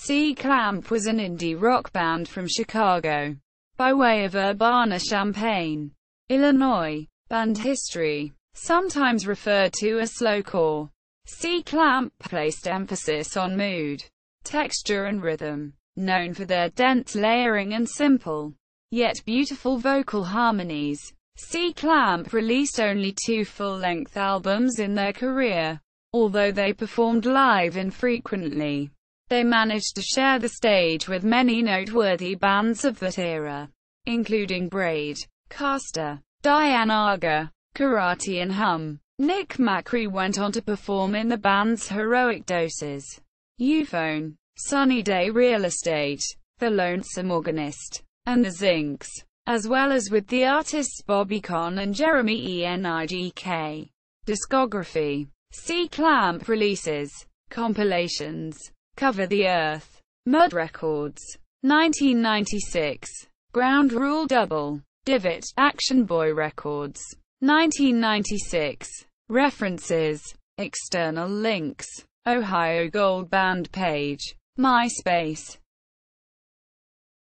C-Clamp was an indie rock band from Chicago, by way of Urbana-Champaign, Illinois. Band history. Sometimes referred to as slowcore, C-Clamp placed emphasis on mood, texture and rhythm. Known for their dense layering and simple, yet beautiful vocal harmonies, C-Clamp released only 2 full-length albums in their career. Although they performed live infrequently, they managed to share the stage with many noteworthy bands of that era, including Braid, Castor, Diane Aga, Karate and Hum. Nick Macri went on to perform in the band's Heroic Doses, Euphone, Sunny Day Real Estate, The Lonesome Organist, and The Zincs, as well as with the artists Bobby Conn and Jeremy Enigk. Discography. C-Clamp releases, compilations, Cover the Earth, Mud Records, 1996, Ground Rule Double, Divot, Action Boy Records, 1996, References, External links, Ohio Gold Band page, MySpace.